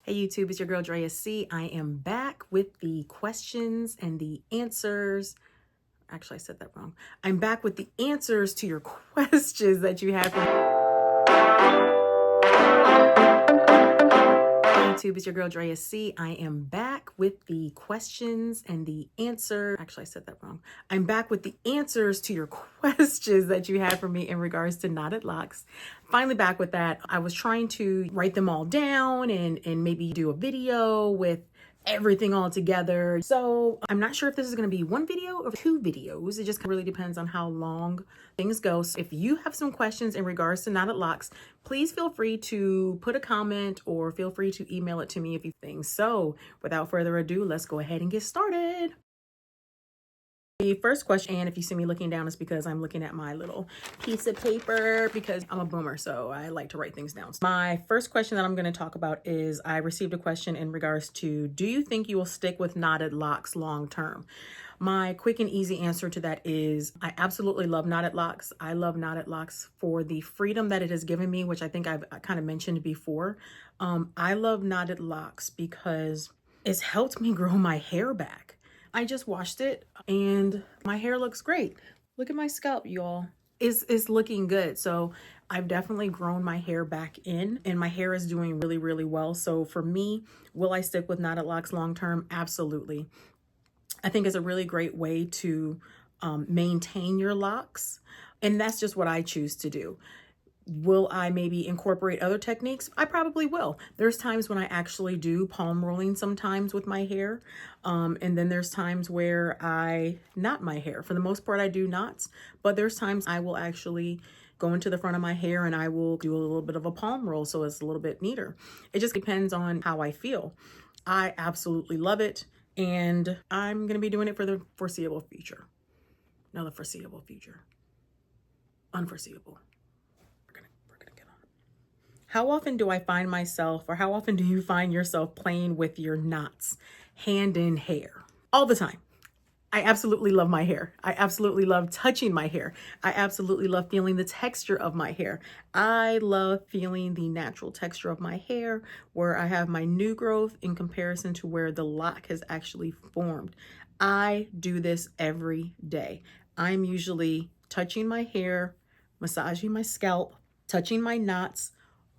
Hey YouTube, it's your girl Drea C. I am back with the questions and the answers. Actually, I said that wrong. I'm back with the answers to your questions that you have. YouTube, it's your girl Drea C. I am back with the questions and the answer. Actually, I said that wrong. I'm back with the answers to your questions that you had for me in regards to knotted locks. Finally back with that. I was trying to write them all down and maybe do a video with everything all together. So I'm not sure if this is going to be one video or two videos. It just really depends on how long things go. So if you have some questions in regards to knotted locks, please feel free to put a comment or feel free to email it to me if you think. So without further ado, let's go ahead and get started. The first question, and if you see me looking down, is because I'm looking at my little piece of paper because I'm a boomer, so I like to write things down. My first question that I'm going to talk about is I received a question in regards to, do you think you will stick with knotted locks long term? My quick and easy answer to that is I absolutely love knotted locks. I love knotted locks for the freedom that it has given me, which I think I've kind of mentioned before. I love knotted locks because it's helped me grow my hair back. I just washed it and my hair looks great. Look at my scalp, y'all. It's looking good. So I've definitely grown my hair back in and my hair is doing really, really well. So for me, will I stick with knotted locks long term? Absolutely. I think it's a really great way to maintain your locks. And that's just what I choose to do. Will I maybe incorporate other techniques? I probably will. There's times when I actually do palm rolling sometimes with my hair. And then there's times where I knot my hair. For the most part, I do knots, but there's times I will actually go into the front of my hair and I will do a little bit of a palm roll so it's a little bit neater. It just depends on how I feel. I absolutely love it. And I'm going to be doing it for the foreseeable future. No, the foreseeable future. Unforeseeable. How often do I find myself, or how often do you find yourself playing with your knots, hand in hair? All the time. I absolutely love my hair. I absolutely love touching my hair. I absolutely love feeling the texture of my hair. I love feeling the natural texture of my hair where I have my new growth in comparison to where the lock has actually formed. I do this every day. I'm usually touching my hair, massaging my scalp, touching my knots,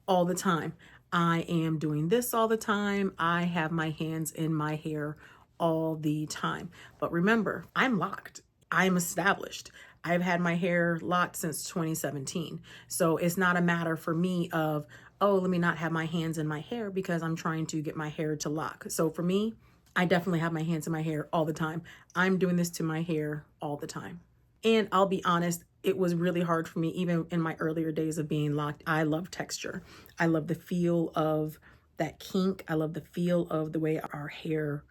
all the time. I am doing this all the time. I have my hands in my hair all the time. But remember, I'm locked. I'm established. I've had my hair locked since 2017. So it's not a matter for me of, oh, let me not have my hands in my hair because I'm trying to get my hair to lock. So for me, I definitely have my hands in my hair all the time. I'm doing this to my hair all the time. And I'll be honest, it was really hard for me, even in my earlier days of being locked. I love texture. I love the feel of that kink. I love the feel of the way our hair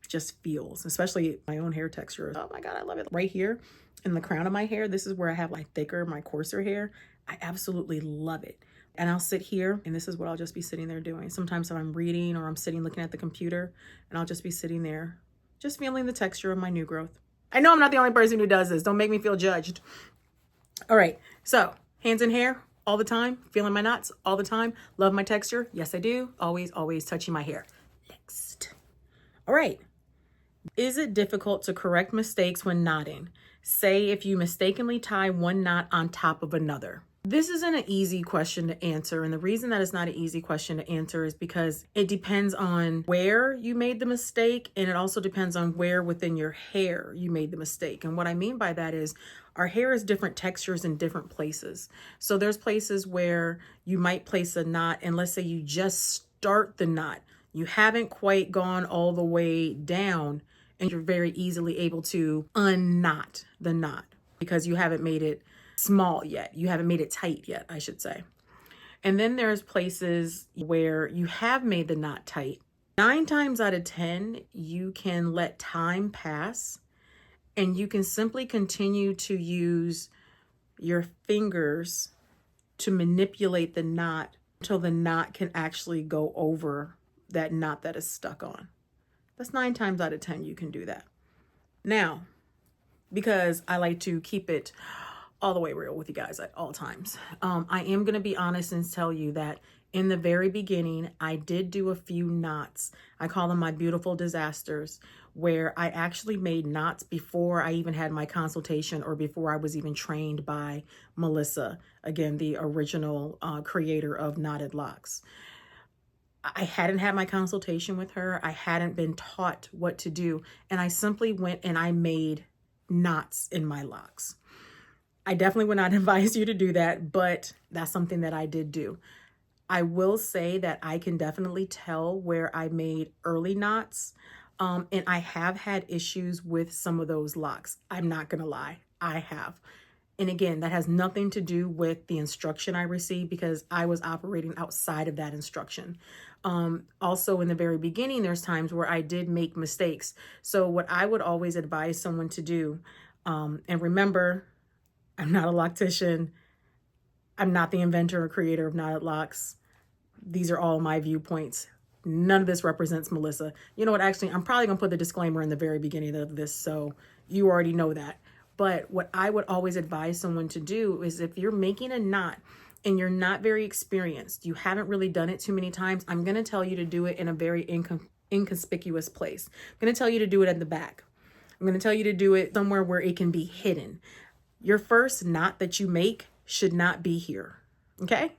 just feels, especially my own hair texture. Oh my God, I love it. Right here in the crown of my hair, this is where I have like thicker, my coarser hair. I absolutely love it. And I'll sit here and this is what I'll just be sitting there doing. Sometimes if I'm reading or I'm sitting looking at the computer and I'll just be sitting there, just feeling the texture of my new growth. I know I'm not the only person who does this. Don't make me feel judged. All right, so hands in hair all the time, feeling my knots all the time, love my texture. Yes, I do. Always, always touching my hair. Next. All right. Is it difficult to correct mistakes when knotting? Say if you mistakenly tie one knot on top of another. This isn't an easy question to answer. And the reason that it's not an easy question to answer is because it depends on where you made the mistake. And it also depends on where within your hair you made the mistake. And what I mean by that is our hair is different textures in different places. So there's places where you might place a knot and let's say you just start the knot. You haven't quite gone all the way down and you're very easily able to unknot the knot because you haven't made it small yet. You haven't made it tight yet, I should say. And then there's places where you have made the knot tight. 9 times out of 10, you can let time pass and you can simply continue to use your fingers to manipulate the knot until the knot can actually go over that knot that is stuck on. That's 9 times out of 10 you can do that. Now, because I like to keep it all the way real with you guys at all times, I am going to be honest and tell you that In the very beginning, I did do a few knots. I call them my beautiful disasters, where I actually made knots before I even had my consultation or before I was even trained by Melissa, again, the original creator of Knotted Locks. I hadn't had my consultation with her. I hadn't been taught what to do. And I simply went and I made knots in my locks. I definitely would not advise you to do that, but that's something that I did do. I will say that I can definitely tell where I made early knots. And I have had issues with some of those locks. I'm not going to lie. I have. And again, that has nothing to do with the instruction I received because I was operating outside of that instruction. Also, in the very beginning, there's times where I did make mistakes. So what I would always advise someone to do, and remember, I'm not a loctician. I'm not the inventor or creator of Knotted Locks. These are all my viewpoints. None of this represents Melissa. You know what? Actually, I'm probably going to put the disclaimer in the very beginning of this, so you already know that. But what I would always advise someone to do is if you're making a knot and you're not very experienced, you haven't really done it too many times, I'm going to tell you to do it in a very inconspicuous place. I'm going to tell you to do it at the back. I'm going to tell you to do it somewhere where it can be hidden. Your first knot that you make should not be here. Okay?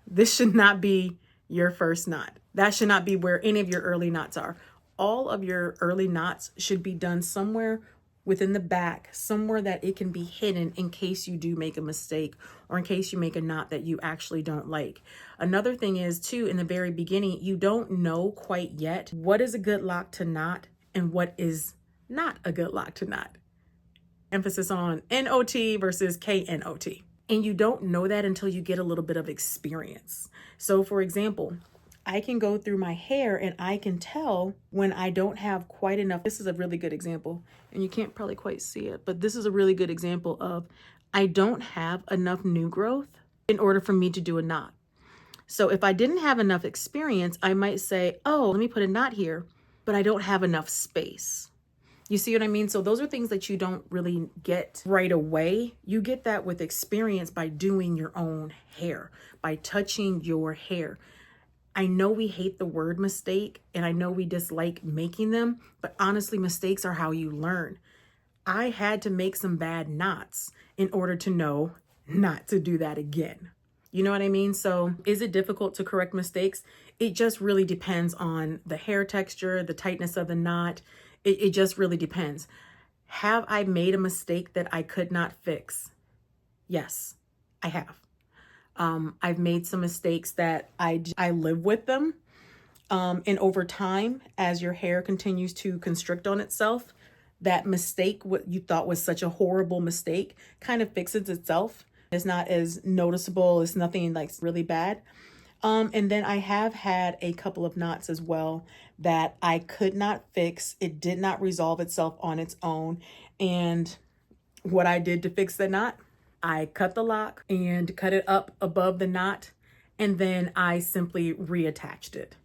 This should not be your first knot. That should not be where any of your early knots are. All of your early knots should be done somewhere within the back, somewhere that it can be hidden in case you do make a mistake or in case you make a knot that you actually don't like. Another thing is too, in the very beginning, you don't know quite yet what is a good lock to knot and what is not a good lock to knot. Emphasis on N-O-T versus K-N-O-T. And you don't know that until you get a little bit of experience. So for example, I can go through my hair and I can tell when I don't have quite enough. This is a really good example and you can't probably quite see it, but this is a really good example of I don't have enough new growth in order for me to do a knot. So if I didn't have enough experience, I might say, oh, let me put a knot here, but I don't have enough space. You see what I mean? So those are things that you don't really get right away. You get that with experience by doing your own hair, by touching your hair. I know we hate the word mistake and I know we dislike making them, but honestly, mistakes are how you learn. I had to make some bad knots in order to know not to do that again. You know what I mean? So is it difficult to correct mistakes? It just really depends on the hair texture, the tightness of the knot. It just really depends. Have I made a mistake that I could not fix? Yes, I have. I've made some mistakes that I live with them. And over time, as your hair continues to constrict on itself, that mistake, what you thought was such a horrible mistake, kind of fixes itself. It's not as noticeable. It's nothing like really bad. And then I have had a couple of knots as well that I could not fix. It did not resolve itself on its own. And what I did to fix the knot, I cut the lock and cut it up above the knot. And then I simply reattached it.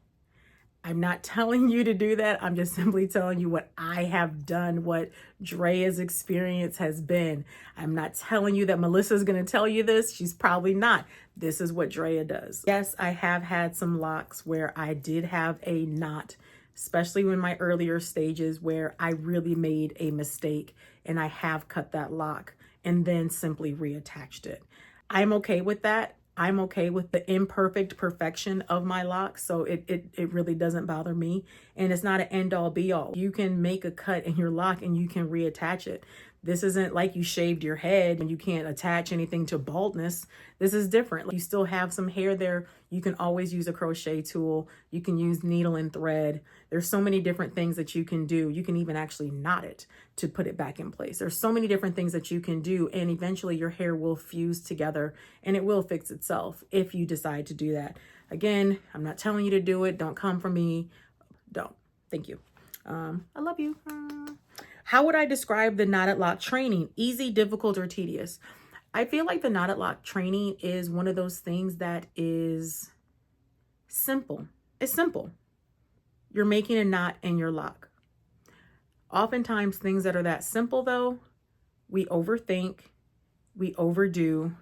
I'm not telling you to do that. I'm just simply telling you what I have done, what Drea's experience has been. I'm not telling you that Melissa's going to tell you this. She's probably not. This is what Drea does. Yes, I have had some locks where I did have a knot, especially in my earlier stages where I really made a mistake and I have cut that lock and then simply reattached it. I'm okay with that. I'm okay with the imperfect perfection of my locks. So it really doesn't bother me. And it's not an end all be all. You can make a cut in your lock and you can reattach it. This isn't like you shaved your head and you can't attach anything to baldness. This is different. You still have some hair there. You can always use a crochet tool. You can use needle and thread. There's so many different things that you can do. You can even actually knot it to put it back in place. There's so many different things that you can do, and eventually your hair will fuse together and it will fix itself if you decide to do that. Again, I'm not telling you to do it. Don't come for me. Don't. Thank you. I love you. How would I describe the knotted lock training? Easy, difficult, or tedious? I feel like the knotted lock training is one of those things that is simple. It's simple. You're making a knot in your lock. Oftentimes things that are that simple though, we overthink, we overdo,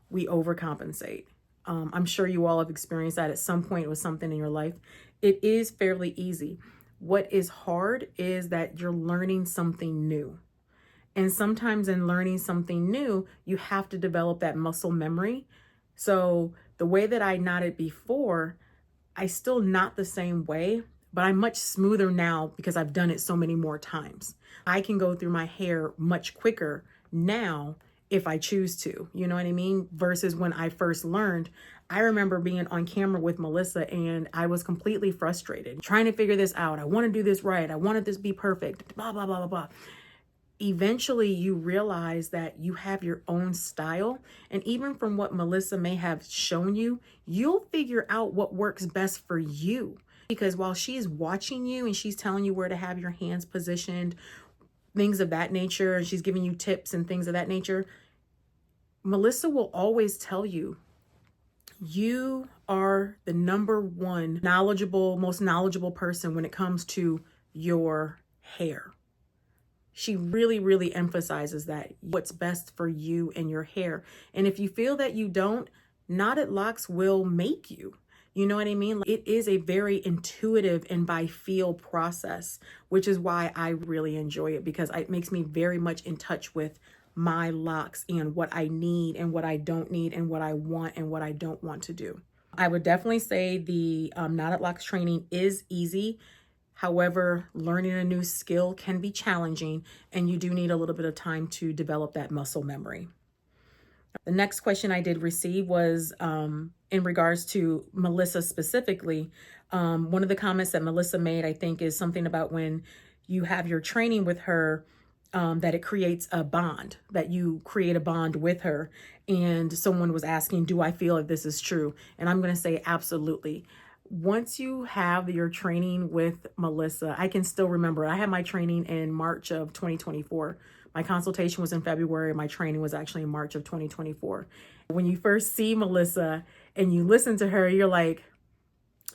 we overcompensate. I'm sure you all have experienced that at some point with something in your life. It is fairly easy. What is hard is that you're learning something new. And sometimes in learning something new, you have to develop that muscle memory. So the way that I knotted before, I still knot the same way, but I'm much smoother now because I've done it so many more times. I can go through my hair much quicker now if I choose to, you know what I mean? Versus when I first learned, I remember being on camera with Melissa and I was completely frustrated, trying to figure this out. I want to do this right. I wanted this to be perfect, blah, blah, blah, blah, blah. Eventually you realize that you have your own style. And even from what Melissa may have shown you, you'll figure out what works best for you. Because while she's watching you and she's telling you where to have your hands positioned, things of that nature, and she's giving you tips and things of that nature, Melissa will always tell you, you are the number one most knowledgeable person when it comes to your hair. She really, really emphasizes that what's best for you and your hair. And if you feel that you don't, Knotted Locs will make you. You know what I mean? It is a very intuitive and by feel process, which is why I really enjoy it, because it makes me very much in touch with my locks and what I need and what I don't need and what I want and what I don't want to do. I would definitely say the Knotted Locs training is easy. However, learning a new skill can be challenging, and you do need a little bit of time to develop that muscle memory. The next question I did receive was in regards to Melissa specifically. One of the comments that Melissa made, I think, is something about when you have your training with her, that it creates a bond, that you create a bond with her. And someone was asking, do I feel that this is true? And I'm going to say absolutely. Once you have your training with Melissa, I can still remember, I had my training in March of 2024. My consultation was in February. My training was actually in March of 2024. When you first see Melissa and you listen to her, you're like,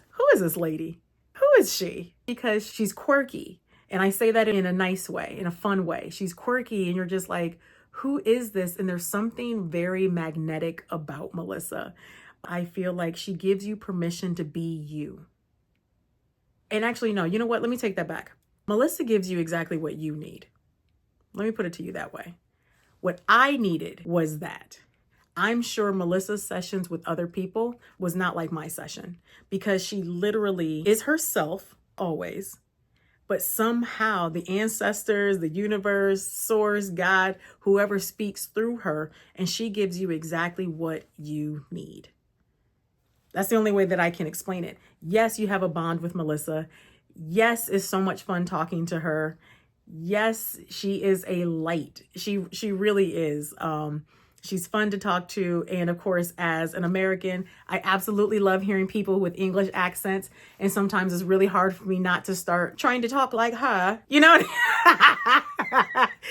who is this lady? Who is she? Because she's quirky. And I say that in a nice way, in a fun way. She's quirky and you're just like, who is this? And there's something very magnetic about Melissa. I feel like she gives you permission to be you. And actually, no, you know what? Let me take that back. Melissa gives you exactly what you need. Let me put it to you that way. What I needed was that. I'm sure Melissa's sessions with other people was not like my session, because she literally is herself always. But somehow the ancestors, the universe, source, God, whoever speaks through her, and she gives you exactly what you need. That's the only way that I can explain it. Yes, you have a bond with Melissa. Yes, it's so much fun talking to her. Yes, she is a light. She really is. She's fun to talk to. And of course, as an American, I absolutely love hearing people with English accents. And sometimes it's really hard for me not to start trying to talk like her. You know,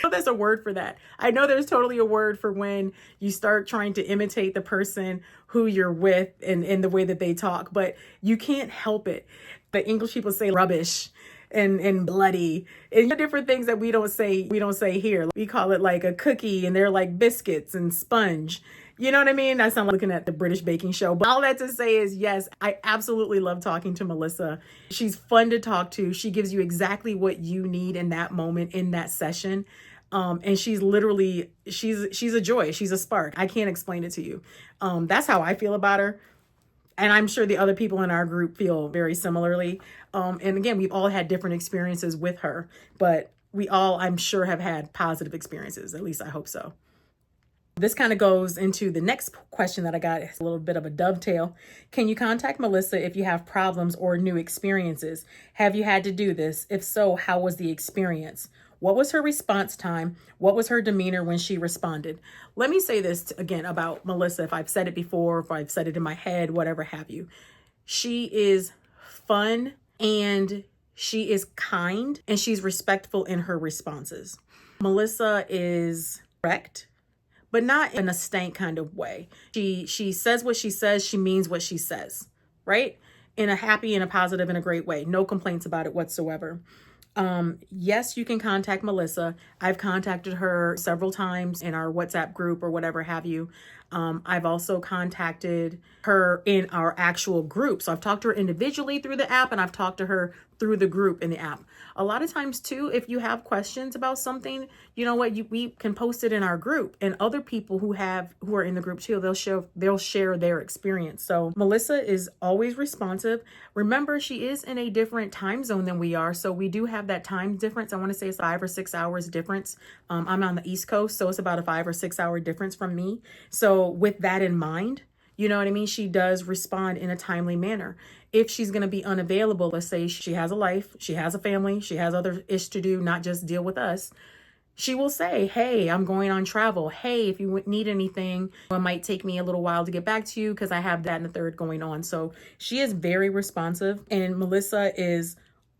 there's a word for that. I know there's totally a word for when you start trying to imitate the person who you're with and the way that they talk, but you can't help it. The English people say rubbish and bloody and different things that we don't say here. We call it like a cookie and they're like biscuits and sponge. You know what I mean? I sound like looking at the British baking show. But all that to say is, yes, I absolutely love talking to Melissa. She's fun to talk to. She gives you exactly what you need in that moment, in that session. And she's literally, she's a joy. She's a spark. I can't explain it to you. That's how I feel about her. And I'm sure the other people in our group feel very similarly. And again, we've all had different experiences with her, but we all, I'm sure, have had positive experiences. At least I hope so. This kind of goes into the next question that I got. It's a little bit of a dovetail. Can you contact Melissa if you have problems or new experiences? Have you had to do this? If so, how was the experience? What was her response time? What was her demeanor when she responded? Let me say this again about Melissa. If I've said it before, if I've said it in my head, whatever have you. She is fun and she is kind and she's respectful in her responses. Melissa is correct, but not in a stank kind of way. She says what she says. She means what she says, right? In a happy and a positive and a great way. No complaints about it whatsoever. Yes, you can contact Melissa. I've contacted her several times in our WhatsApp group or whatever have you. I've also contacted her in our actual group. So I've talked to her individually through the app, and I've talked to her through the group in the app. A lot of times too, if you have questions about something, you know what, we can post it in our group, and other people who are in the group too, they'll share their experience. So Melissa is always responsive. Remember, she is in a different time zone than we are. So we do have that time difference. I want to say it's 5 or 6 hours difference. I'm on the East Coast, so it's about a 5 or 6 hour difference from me. So with that in mind, you know what I mean? She does respond in a timely manner. If she's going to be unavailable, let's say she has a life, she has a family, she has other ish to do, not just deal with us. She will say, hey, I'm going on travel. Hey, if you need anything, it might take me a little while to get back to you because I have that and the third going on. So she is very responsive, and Melissa is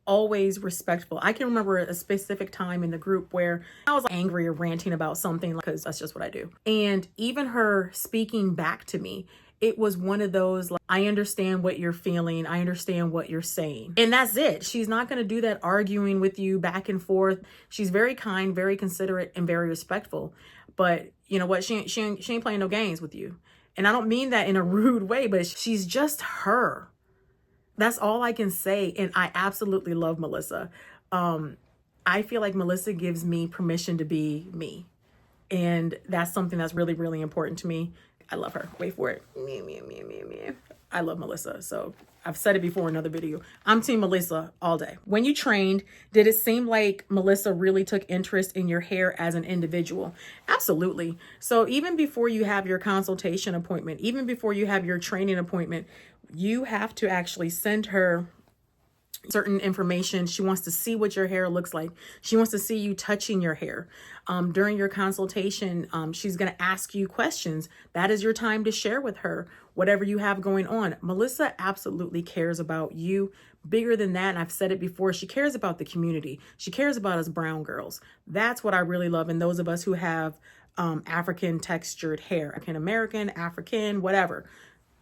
always respectful. I can remember a specific time in the group where I was angry or ranting about something because that's just what I do. And even her speaking back to me, it was one of those, like, I understand what you're feeling. I understand what you're saying. And that's it. She's not going to do that arguing with you back and forth. She's very kind, very considerate, and very respectful. But you know what? She ain't playing no games with you. And I don't mean that in a rude way, but she's just her. That's all I can say. And I absolutely love Melissa. I feel like Melissa gives me permission to be me. And that's something that's really, really important to me. I love her. Wait for it. Me. I love Melissa. So I've said it before in another video. I'm team Melissa all day. When you trained, did it seem like Melissa really took interest in your hair as an individual? Absolutely. So even before you have your consultation appointment, even before you have your training appointment, you have to actually send her certain information. She wants to see what your hair looks like. She wants to see you touching your hair. During your consultation, she's going to ask you questions. That is your time to share with her whatever you have going on. Melissa absolutely cares about you. Bigger than that, and I've said it before, she cares about the community. She cares about us brown girls. That's what I really love. And those of us who have African textured hair, African American, African, whatever,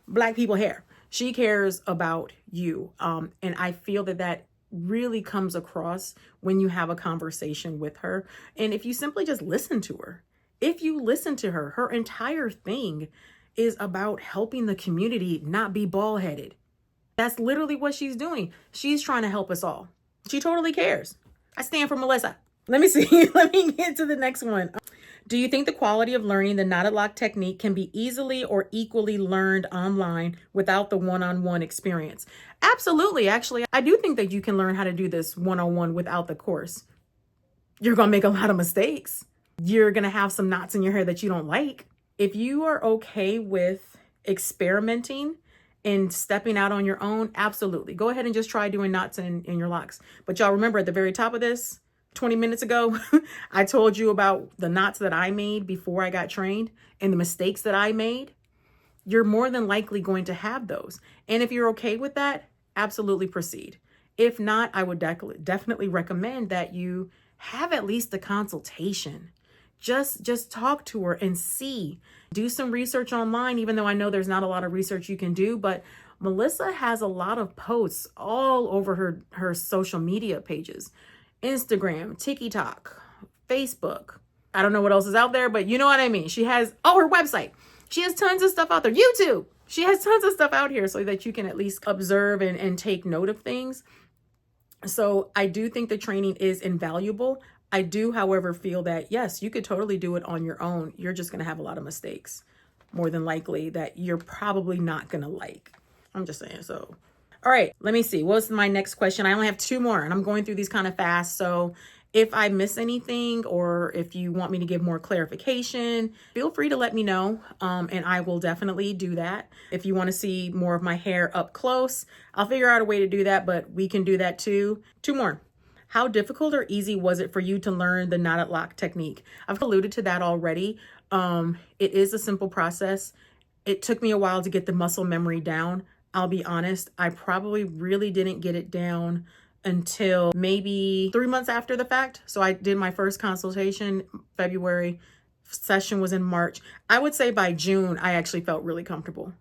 Black people hair. She cares about you. And I feel that really comes across when you have a conversation with her. And if you simply just listen to her, her entire thing is about helping the community not be bald-headed. That's literally what she's doing. She's trying to help us all. She totally cares. I stand for Melissa. Let me see. Let me get to the next one. Do you think the quality of learning the knotted lock technique can be easily or equally learned online without the one-on-one experience? Absolutely. Actually, I do think that you can learn how to do this one-on-one without the course. You're going to make a lot of mistakes. You're going to have some knots in your hair that you don't like. If you are okay with experimenting and stepping out on your own, absolutely. Go ahead and just try doing knots in your locks. But y'all remember at the very top of this, 20 minutes ago, I told you about the knots that I made before I got trained and the mistakes that I made. You're more than likely going to have those. And if you're okay with that, absolutely proceed. If not, I would definitely recommend that you have at least a consultation. Just talk to her and see. Do some research online, even though I know there's not a lot of research you can do, but Melissa has a lot of posts all over her social media pages. Instagram, TikTok, Facebook. I don't know what else is out there, but you know what I mean. She has, her website. She has tons of stuff out there. YouTube. She has tons of stuff out here so that you can at least observe and take note of things. So I do think the training is invaluable. I do, however, feel that, yes, you could totally do it on your own. You're just going to have a lot of mistakes, more than likely, that you're probably not going to like. I'm just saying. So all right, let me see. What's my next question? I only have 2 more and I'm going through these kind of fast. So if I miss anything or if you want me to give more clarification, feel free to let me know. And I will definitely do that. If you want to see more of my hair up close, I'll figure out a way to do that, but we can do that too. 2 more. How difficult or easy was it for you to learn the knotted lock technique? I've alluded to that already. It is a simple process. It took me a while to get the muscle memory down. I'll be honest, I probably really didn't get it down until maybe 3 months after the fact. So I did my first consultation February, session was in March. I would say by June, I actually felt really comfortable.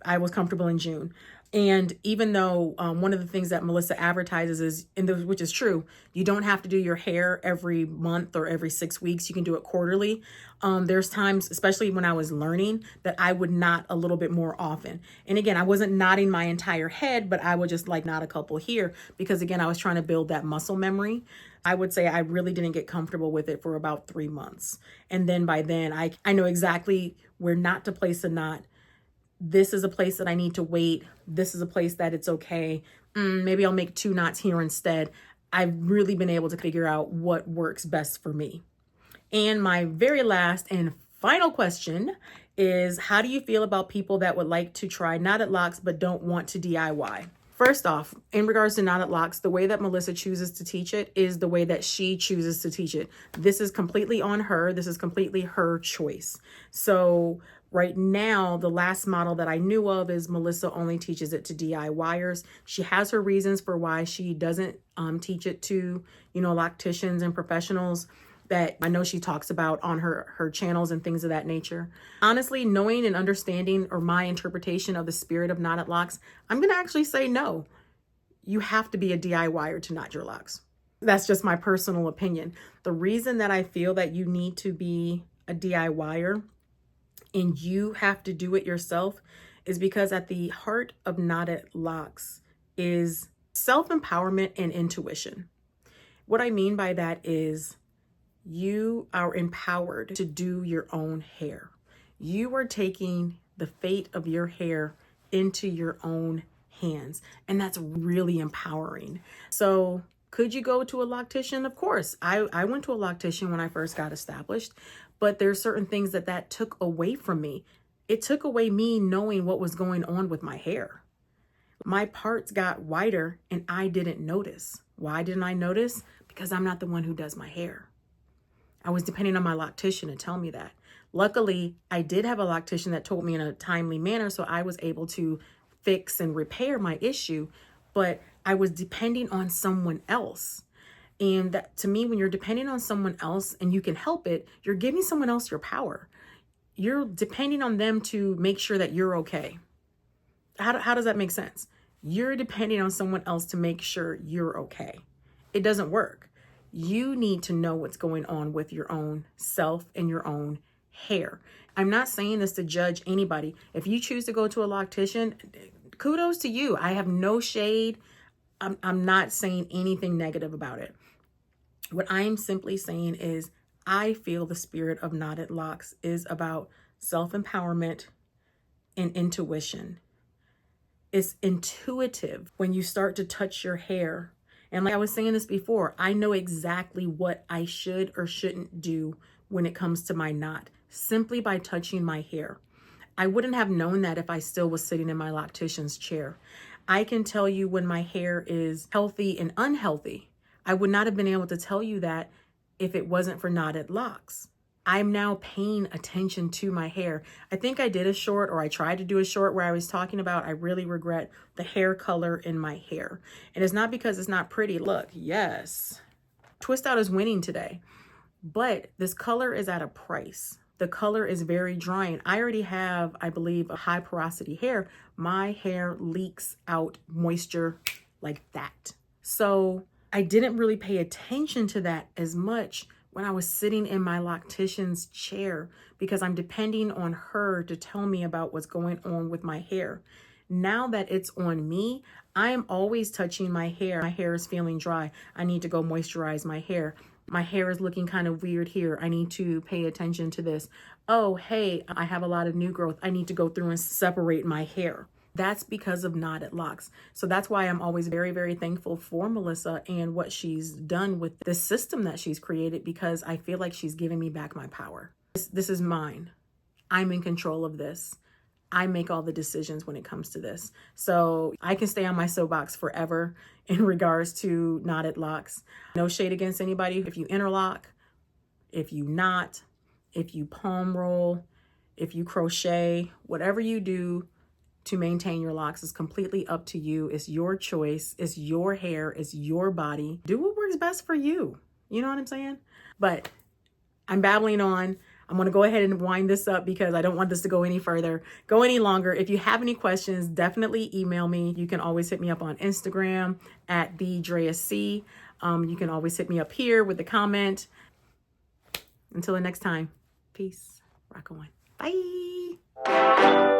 I was comfortable in June. And even though one of the things that Melissa advertises is, which is true, you don't have to do your hair every month or every 6 weeks. You can do it quarterly. There's times, especially when I was learning, that I would knot a little bit more often. And again, I wasn't knotting my entire head, but I would just like knot a couple here because again, I was trying to build that muscle memory. I would say I really didn't get comfortable with it for about 3 months. And then by then I know exactly where not to place a knot. This is a place that I need to wait. This is a place that it's okay. Maybe I'll make 2 knots here instead. I've really been able to figure out what works best for me. And my very last and final question is, how do you feel about people that would like to try knotted locks but don't want to DIY? First off, in regards to knotted locks, the way that Melissa chooses to teach it is the way that she chooses to teach it. This is completely on her. This is completely her choice. So right now, the last model that I knew of is Melissa only teaches it to DIYers. She has her reasons for why she doesn't teach it to, locticians and professionals that I know she talks about on her channels and things of that nature. Honestly, knowing and understanding, or my interpretation of the spirit of knotted locks, I'm going to actually say no. You have to be a DIYer to knot your locks. That's just my personal opinion. The reason that I feel that you need to be a DIYer and you have to do it yourself is because at the heart of knotted locks is self-empowerment and intuition. What I mean by that is you are empowered to do your own hair. You are taking the fate of your hair into your own hands, and that's really empowering. So could you go to a loctician? Of course. I went to a loctician when I first got established, but there's certain things that took away from me. It took away me knowing what was going on with my hair. My parts got whiter and I didn't notice. Why didn't I notice? Because I'm not the one who does my hair. I was depending on my loctician to tell me that. Luckily, I did have a loctician that told me in a timely manner, so I was able to fix and repair my issue, but I was depending on someone else. And that, to me, when you're depending on someone else and you can help it, you're giving someone else your power. You're depending on them to make sure that you're okay. How does that make sense? You're depending on someone else to make sure you're okay. It doesn't work. You need to know what's going on with your own self and your own hair. I'm not saying this to judge anybody. If you choose to go to a loctician, kudos to you. I have no shade. I'm not saying anything negative about it. What I am simply saying is I feel the spirit of knotted locks is about self-empowerment and intuition. It's intuitive when you start to touch your hair. And like I was saying this before, I know exactly what I should or shouldn't do when it comes to my knot, simply by touching my hair. I wouldn't have known that if I still was sitting in my loctician's chair. I can tell you when my hair is healthy and unhealthy. I would not have been able to tell you that if it wasn't for knotted locks. I'm now paying attention to my hair. I think I did a short, or I tried to do a short where I was talking about I really regret the hair color in my hair. And it's not because it's not pretty. Look, yes, Twist Out is winning today, but this color is at a price. The color is very drying. I already have, I believe, a high porosity hair. My hair leaks out moisture like that. So I didn't really pay attention to that as much when I was sitting in my loctician's chair because I'm depending on her to tell me about what's going on with my hair. Now that it's on me, I am always touching my hair. My hair is feeling dry. I need to go moisturize my hair. My hair is looking kind of weird here. I need to pay attention to this. Oh, hey, I have a lot of new growth. I need to go through and separate my hair. That's because of knotted locks. So that's why I'm always very, very thankful for Melissa and what she's done with this system that she's created, because I feel like she's giving me back my power. This is mine. I'm in control of this. I make all the decisions when it comes to this. So I can stay on my soapbox forever in regards to knotted locks. No shade against anybody. If you interlock, if you knot, if you palm roll, if you crochet, whatever you do to maintain your locks is completely up to you. It's your choice. It's your hair. It's your body. Do what works best for you. You know what I'm saying? But I'm babbling on. I'm going to go ahead and wind this up because I don't want this to go any longer. If you have any questions, definitely email me. You can always hit me up on Instagram at @TheDreaC. You can always hit me up here with the comment. Until the next time, peace. Rock on. Bye.